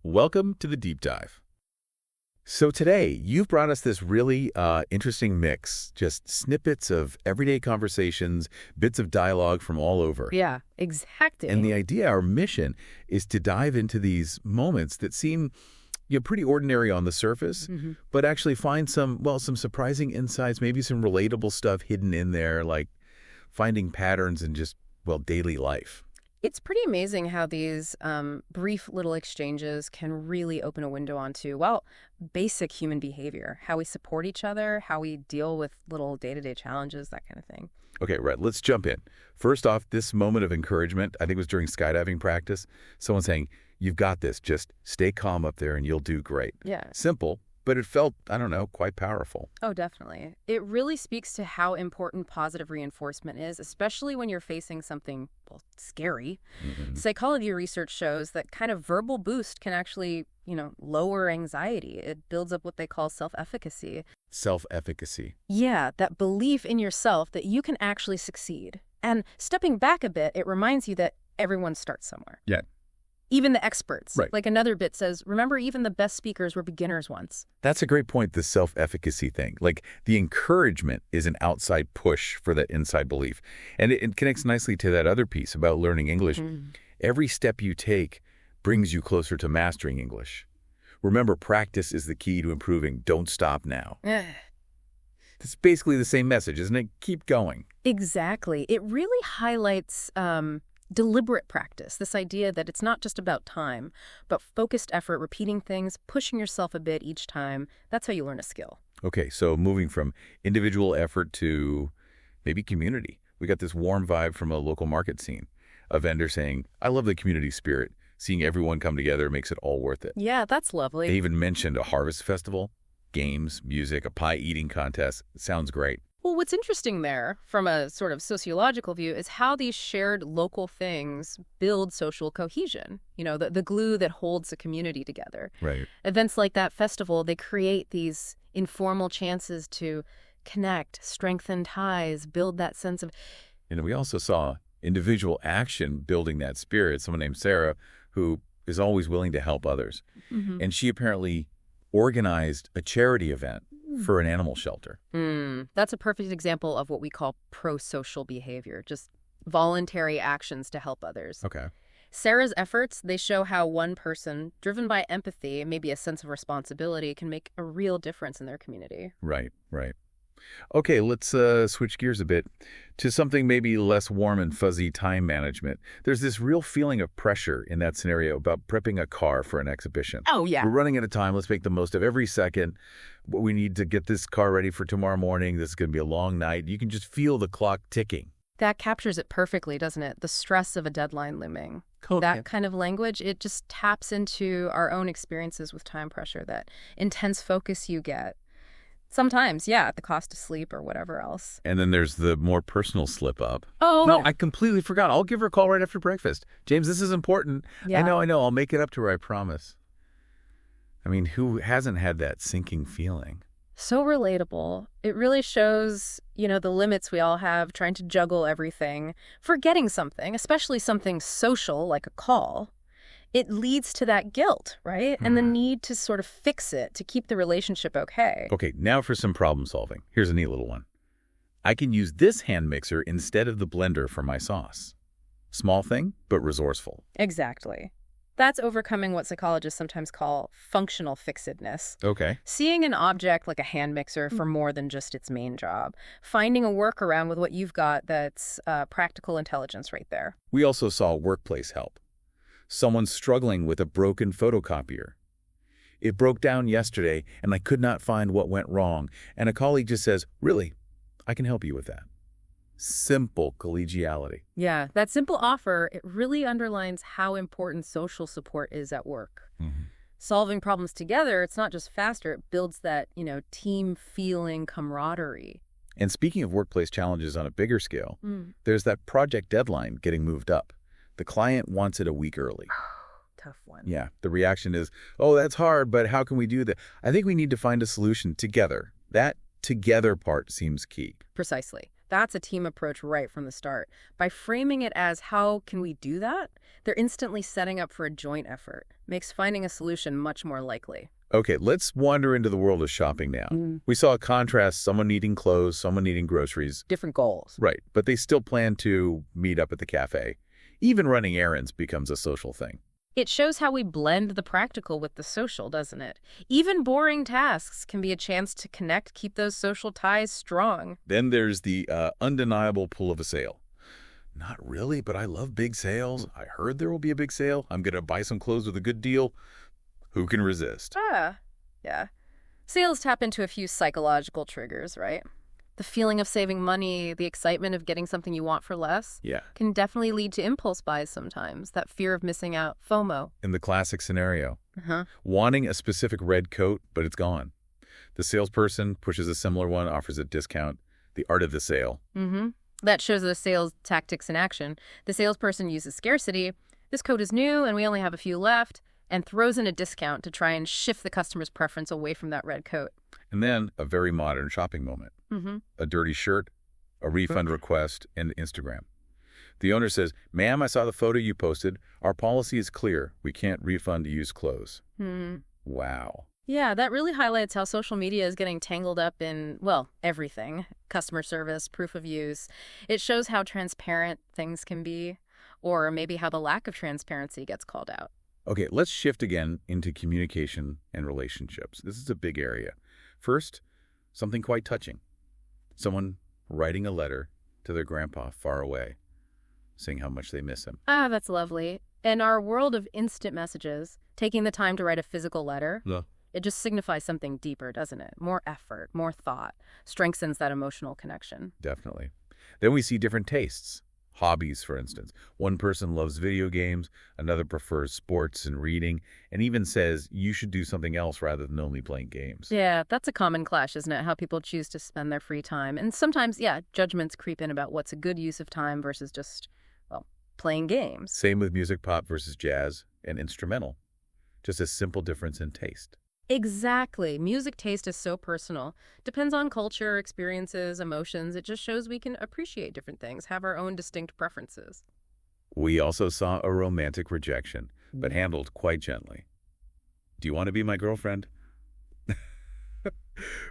welcome to the Deep Dive. So today, you've brought us this really interesting mix, just snippets of everyday conversations, bits of dialogue from all over. Yeah, exactly. And the idea, our mission, is to dive into these moments that seem pretty ordinary on the surface, but actually find some surprising insights, maybe some relatable stuff hidden in there, like finding patterns in just, daily life. It's pretty amazing how these brief little exchanges can really open a window onto, basic human behavior, how we support each other, how we deal with little day-to-day challenges, that kind of thing. Okay, right. Let's jump in. First off, this moment of encouragement, I think it was during skydiving practice, someone saying, "You've got this. Just stay calm up there and you'll do great." Yeah. Simple, but it felt, quite powerful. Oh, definitely. It really speaks to how important positive reinforcement is, especially when you're facing something, scary. Psychology research shows that kind of verbal boost can actually, lower anxiety. It builds up what they call self-efficacy. Self-efficacy. Yeah, that belief in yourself that you can actually succeed. And stepping back a bit, it reminds you that everyone starts somewhere. Yeah. Even the experts. Right. Like another bit says, remember, even the best speakers were beginners once. That's a great point, the self-efficacy thing. Like, the encouragement is an outside push for that inside belief. And it connects nicely to that other piece about learning English. Every step you take brings you closer to mastering English. Remember, practice is the key to improving. Don't stop now. It's basically the same message, isn't it? Keep going. Exactly. It really highlights deliberate practice, this idea that it's not just about time, but focused effort, repeating things, pushing yourself a bit each time. That's how you learn a skill. Okay, so moving from individual effort to maybe community. We got this warm vibe from a local market scene. A vendor saying, "I love the community spirit. Seeing everyone come together makes it all worth it." Yeah, that's lovely. They even mentioned a harvest festival, games, music, a pie eating contest. It sounds great. Well, what's interesting there, from a sort of sociological view, is how these shared local things build social cohesion, the glue that holds a community together. Right. Events like that festival, they create these informal chances to connect, strengthen ties, build that sense of... And we also saw individual action building that spirit. Someone named Sarah, who is always willing to help others. And she apparently organized a charity event for an animal shelter. That's a perfect example of what we call pro-social behavior, just voluntary actions to help others. Okay. Sarah's efforts, they show how one person, driven by empathy, maybe a sense of responsibility, can make a real difference in their community. Right. Okay, let's switch gears a bit to something maybe less warm and fuzzy: time management. There's this real feeling of pressure in that scenario about prepping a car for an exhibition. Oh, yeah. We're running out of time. Let's make the most of every second. We need to get this car ready for tomorrow morning. This is going to be a long night. You can just feel the clock ticking. That captures it perfectly, doesn't it? The stress of a deadline looming. That kind of language, it just taps into our own experiences with time pressure, that intense focus you get. Sometimes, yeah, at the cost of sleep or whatever else. And then there's the more personal slip-up. Oh. No, I completely forgot. I'll give her a call right after breakfast. James, this is important. Yeah. I know. I'll make it up to her, I promise. I mean, who hasn't had that sinking feeling? So relatable. It really shows, the limits we all have trying to juggle everything, forgetting something, especially something social like a call. It leads to that guilt, right? And the need to sort of fix it to keep the relationship okay. Okay, now for some problem solving. Here's a neat little one. I can use this hand mixer instead of the blender for my sauce. Small thing, but resourceful. Exactly. That's overcoming what psychologists sometimes call functional fixedness. Okay. Seeing an object like a hand mixer for more than just its main job. Finding a workaround with what you've got that's practical intelligence right there. We also saw workplace help. Someone struggling with a broken photocopier. It broke down yesterday, and I could not find what went wrong. And a colleague just says, "Really, I can help you with that." Simple collegiality. Yeah, that simple offer, it really underlines how important social support is at work. Solving problems together, it's not just faster, it builds that, team feeling, camaraderie. And speaking of workplace challenges on a bigger scale, there's that project deadline getting moved up. The client wants it a week early. Tough one. Yeah, the reaction is, "Oh, that's hard, but how can we do that?" I think we need to find a solution together. That together part seems key. Precisely. That's a team approach right from the start. By framing it as how can we do that, they're instantly setting up for a joint effort. Makes finding a solution much more likely. Okay, let's wander into the world of shopping now. We saw a contrast, someone needing clothes, someone needing groceries. Different goals. Right, but they still plan to meet up at the cafe. Even running errands becomes a social thing. It shows how we blend the practical with the social, doesn't it? Even boring tasks can be a chance to connect, keep those social ties strong. Then there's the undeniable pull of a sale. Not really, but I love big sales. I heard there will be a big sale. I'm going to buy some clothes with a good deal. Who can resist? Yeah. Sales tap into a few psychological triggers, right? The feeling of saving money, the excitement of getting something you want for less, Yeah. can definitely lead to impulse buys sometimes, that fear of missing out, FOMO. In the classic scenario, Uh-huh. wanting a specific red coat, but it's gone. The salesperson pushes a similar one, offers a discount. The art of the sale. That shows the sales tactics in action. The salesperson uses scarcity. This coat is new and we only have a few left, and throws in a discount to try and shift the customer's preference away from that red coat. And then a very modern shopping moment. A dirty shirt, a refund request, and Instagram. The owner says, "Ma'am, I saw the photo you posted. Our policy is clear. We can't refund used clothes." Wow. Yeah, that really highlights how social media is getting tangled up in, well, everything. Customer service, proof of use. It shows how transparent things can be, or maybe how the lack of transparency gets called out. Okay, let's shift again into communication and relationships. This is a big area. First, something quite touching. Someone writing a letter to their grandpa far away, saying how much they miss him. That's lovely. In our world of instant messages, taking the time to write a physical letter, it just signifies something deeper, doesn't it? More effort, more thought, strengthens that emotional connection. Definitely. Then we see different tastes. Hobbies, for instance. One person loves video games, another prefers sports and reading, and even says you should do something else rather than only playing games. Yeah, that's a common clash, isn't it? How people choose to spend their free time. And sometimes, judgments creep in about what's a good use of time versus just, well, playing games. Same with music, pop versus jazz and instrumental. Just a simple difference in taste. Exactly. Music taste is so personal. Depends on culture, experiences, emotions. It just shows we can appreciate different things, have our own distinct preferences. We also saw a romantic rejection, but handled quite gently. "Do you want to be my girlfriend?"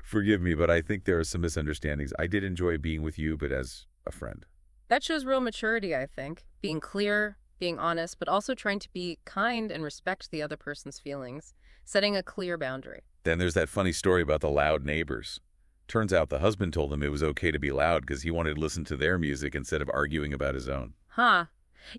Forgive me, but I think there are some misunderstandings. I did enjoy being with you, but as a friend. That shows real maturity, I think. Being clear, being honest, but also trying to be kind and respect the other person's feelings. Setting a clear boundary. Then there's that funny story about the loud neighbors. Turns out the husband told them it was okay to be loud because he wanted to listen to their music instead of arguing about his own.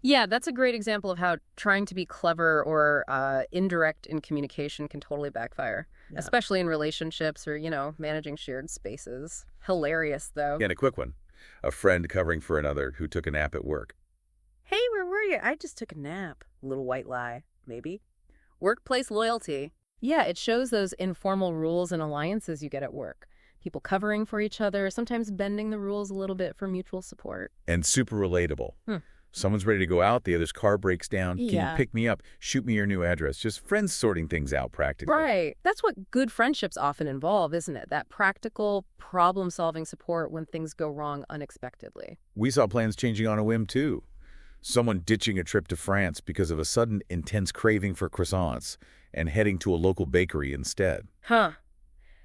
Yeah, that's a great example of how trying to be clever or indirect in communication can totally backfire, especially in relationships or, managing shared spaces. Hilarious, though. Yeah, and a quick one. A friend covering for another who took a nap at work. "Hey, where were you? I just took a nap." Little white lie, maybe. Workplace loyalty. Yeah, it shows those informal rules and alliances you get at work. People covering for each other, sometimes bending the rules a little bit for mutual support. And super relatable. Someone's ready to go out, the other's car breaks down. Can you pick me up? Shoot me your new address. Just friends sorting things out practically. Right. That's what good friendships often involve, isn't it? That practical, problem-solving support when things go wrong unexpectedly. We saw plans changing on a whim, too. Someone ditching a trip to France because of a sudden intense craving for croissants and heading to a local bakery instead.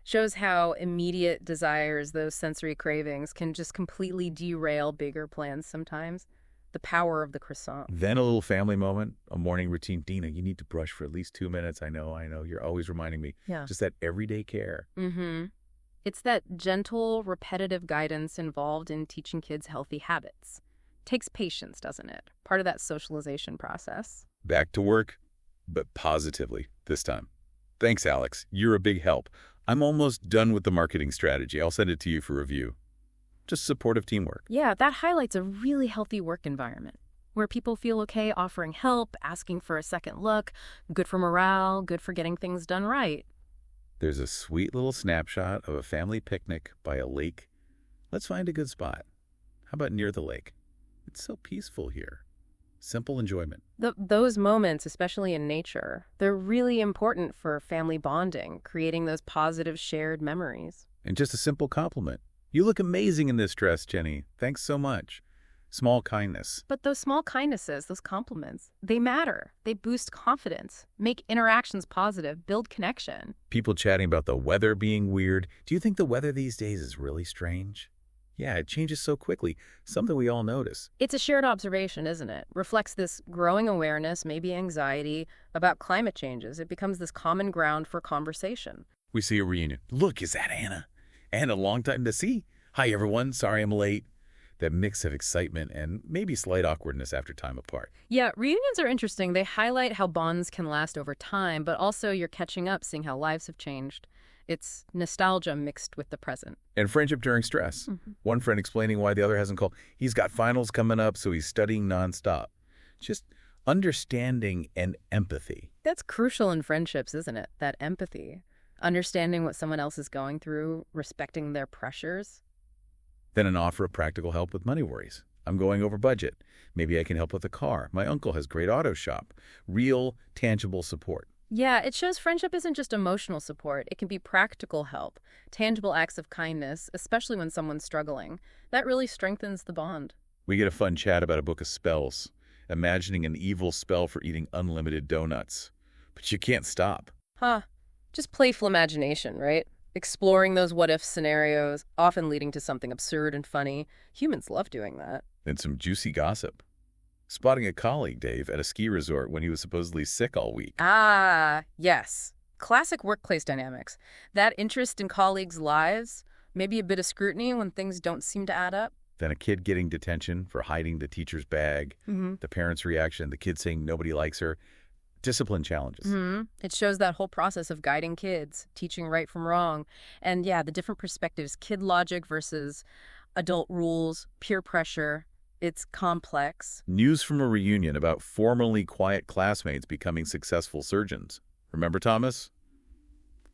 Shows how immediate desires, those sensory cravings, can just completely derail bigger plans sometimes. The power of the croissant. Then a little family moment, a morning routine. "Dina, you need to brush for at least 2 minutes. I know. You're always reminding me." Yeah. Just that everyday care. It's that gentle, repetitive guidance involved in teaching kids healthy habits. Takes patience, doesn't it? Part of that socialization process. Back to work, but positively this time. Thanks, Alex. You're a big help. I'm almost done with the marketing strategy. I'll send it to you for review. Just supportive teamwork. Yeah, that highlights a really healthy work environment where people feel okay offering help, asking for a second look, good for morale, good for getting things done right. There's a sweet little snapshot of a family picnic by a lake. Let's find a good spot. How about near the lake? It's so peaceful here. Simple enjoyment. Those moments, especially in nature, they're really important for family bonding, creating those positive shared memories. And just a simple compliment. You look amazing in this dress, Jenny. Thanks so much. Small kindness. But those small kindnesses, those compliments, they matter. They boost confidence, make interactions positive, build connection. People chatting about the weather being weird. Do you think the weather these days is really strange? Yeah, it changes so quickly, something we all notice. It's a shared observation, isn't it? Reflects this growing awareness, maybe anxiety, about climate changes. It becomes this common ground for conversation. We see a reunion. Look, is that Anna? Anna, long time to see. Hi, everyone. Sorry I'm late. That mix of excitement and maybe slight awkwardness after time apart. Yeah, reunions are interesting. They highlight how bonds can last over time, but also you're catching up, seeing how lives have changed. It's nostalgia mixed with the present. And friendship during stress. One friend explaining why the other hasn't called. He's got finals coming up, so he's studying nonstop. Just understanding and empathy. That's crucial in friendships, isn't it? That empathy. Understanding what someone else is going through, respecting their pressures. Then an offer of practical help with money worries. I'm going over budget. Maybe I can help with a car. My uncle has great auto shop. Real, tangible support. Yeah, it shows friendship isn't just emotional support. It can be practical help, tangible acts of kindness, especially when someone's struggling. That really strengthens the bond. We get a fun chat about a book of spells, imagining an evil spell for eating unlimited donuts. But you can't stop. Huh. Just playful imagination, right? Exploring those what-if scenarios, often leading to something absurd and funny. Humans love doing that. Then some juicy gossip. Spotting a colleague, Dave, at a ski resort when he was supposedly sick all week. Ah, yes. Classic workplace dynamics. That interest in colleagues' lives, maybe a bit of scrutiny when things don't seem to add up. Then a kid getting detention for hiding the teacher's bag. The parents' reaction, the kid saying nobody likes her. Discipline challenges. It shows that whole process of guiding kids, teaching right from wrong. And yeah, the different perspectives, kid logic versus adult rules, peer pressure. It's complex. News from a reunion about formerly quiet classmates becoming successful surgeons. Remember Thomas?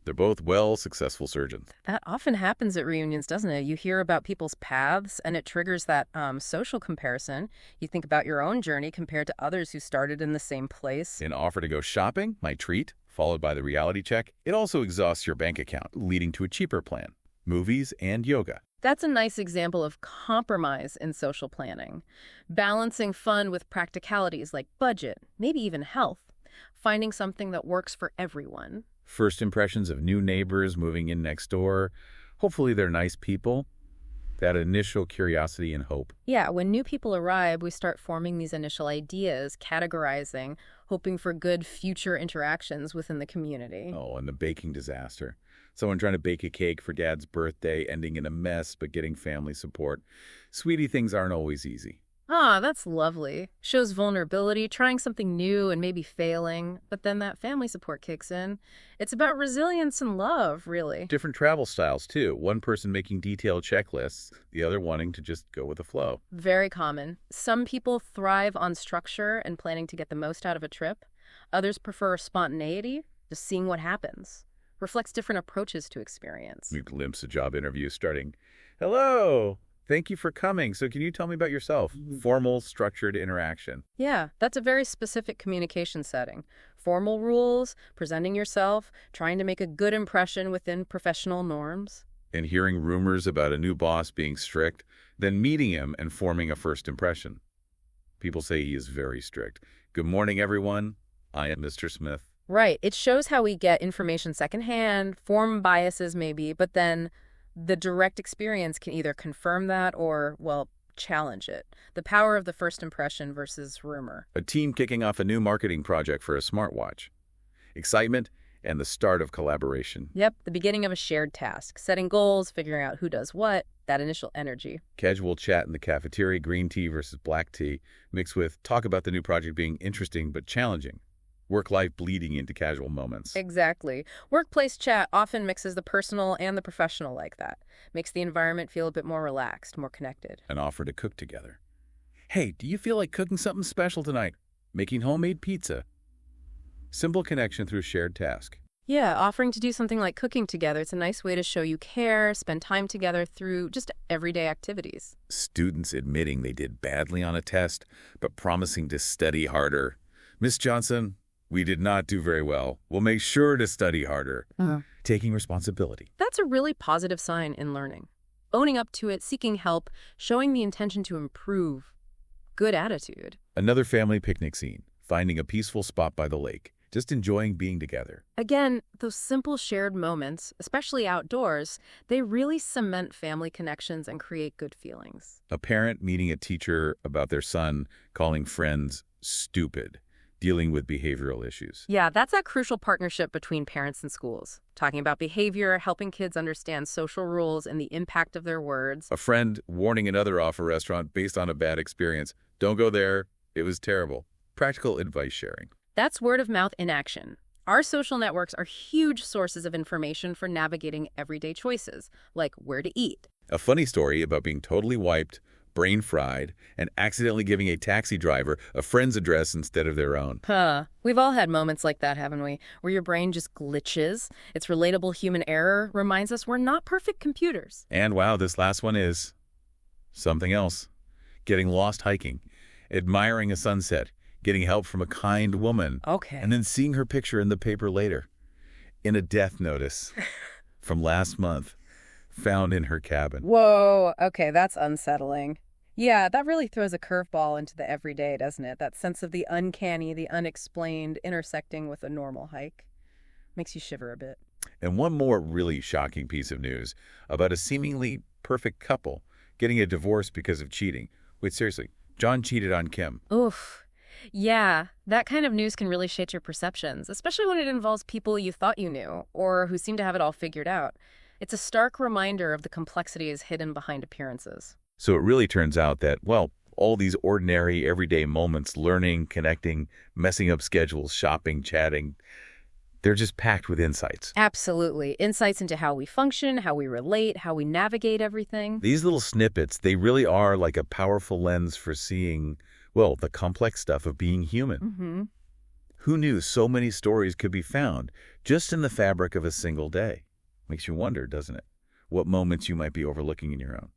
They're both successful surgeons. That often happens at reunions, doesn't it? You hear about people's paths, and it triggers that social comparison. You think about your own journey compared to others who started in the same place. An offer to go shopping, my treat, followed by the reality check. It also exhausts your bank account, leading to a cheaper plan. Movies and yoga. That's a nice example of compromise in social planning. Balancing fun with practicalities like budget, maybe even health. Finding something that works for everyone. First impressions of new neighbors moving in next door. Hopefully they're nice people. That initial curiosity and hope. Yeah, when new people arrive, we start forming these initial ideas, categorizing, hoping for good future interactions within the community. Oh, and the baking disaster. Someone trying to bake a cake for Dad's birthday, ending in a mess, but getting family support. Sweetie, things aren't always easy. Ah, that's lovely. Shows vulnerability, trying something new and maybe failing, but then that family support kicks in. It's about resilience and love, really. Different travel styles, too. One person making detailed checklists, the other wanting to just go with the flow. Very common. Some people thrive on structure and planning to get the most out of a trip. Others prefer spontaneity, just seeing what happens. Reflects different approaches to experience. We glimpse a job interview starting, "Hello! Thank you for coming. So can you tell me about yourself?" Formal, structured interaction. Yeah, that's a very specific communication setting. Formal rules, presenting yourself, trying to make a good impression within professional norms. And hearing rumors about a new boss being strict, then meeting him and forming a first impression. People say he is very strict. "Good morning, everyone. I am Mr. Smith." Right. It shows how we get information secondhand, form biases maybe, but then the direct experience can either confirm that or, well, challenge it. The power of the first impression versus rumor. A team kicking off a new marketing project for a smartwatch. Excitement and the start of collaboration. Yep, the beginning of a shared task. Setting goals, figuring out who does what, that initial energy. Casual chat in the cafeteria, green tea versus black tea, mixed with talk about the new project being interesting but challenging. Work-life bleeding into casual moments. Exactly. Workplace chat often mixes the personal and the professional like that. Makes the environment feel a bit more relaxed, more connected. An offer to cook together. "Hey, do you feel like cooking something special tonight? Making homemade pizza." Simple connection through shared task. Yeah, offering to do something like cooking together. It's a nice way to show you care, spend time together through just everyday activities. Students admitting they did badly on a test, but promising to study harder. "Miss Johnson, we did not do very well. We'll make sure to study harder." Taking responsibility. That's a really positive sign in learning. owning up to it, seeking help, showing the intention to improve. Good attitude. Another family picnic scene, finding a peaceful spot by the lake, just enjoying being together. Again, those simple shared moments, especially outdoors, they really cement family connections and create good feelings. A parent meeting a teacher about their son calling friends stupid, dealing with behavioral issues. Yeah, that's that crucial partnership between parents and schools. Talking about behavior, helping kids understand social rules and the impact of their words. A friend warning another off a restaurant based on a bad experience. Don't go there. It was terrible. Practical advice sharing. That's word of mouth in action. Our social networks are huge sources of information for navigating everyday choices, like where to eat. A funny story about being totally wiped, brain fried, and accidentally giving a taxi driver a friend's address instead of their own. We've all had moments like that, haven't we? Where your brain just glitches. Its relatable human error reminds us we're not perfect computers. And wow, this last one is something else. Getting lost hiking, admiring a sunset, getting help from a kind woman. Okay. And then seeing her picture in the paper later. In a death notice from last month, found in her cabin. Whoa, okay, that's unsettling. Yeah, that really throws a curveball into the everyday, doesn't it? That sense of the uncanny, the unexplained, intersecting with a normal hike. Makes you shiver a bit. And one more really shocking piece of news about a seemingly perfect couple getting a divorce because of cheating. Wait, seriously, John cheated on Kim. Oof. Yeah, that kind of news can really shake your perceptions, especially when it involves people you thought you knew or who seem to have it all figured out. It's a stark reminder of the complexities hidden behind appearances. So it really turns out that, well, all these ordinary, everyday moments, learning, connecting, messing up schedules, shopping, chatting, they're just packed with insights. Absolutely. Insights into how we function, how we relate, how we navigate everything. These little snippets, they really are like a powerful lens for seeing, well, the complex stuff of being human. Mm-hmm. Who knew so many stories could be found just in the fabric of a single day? Makes you wonder, doesn't it? What moments you might be overlooking in your own.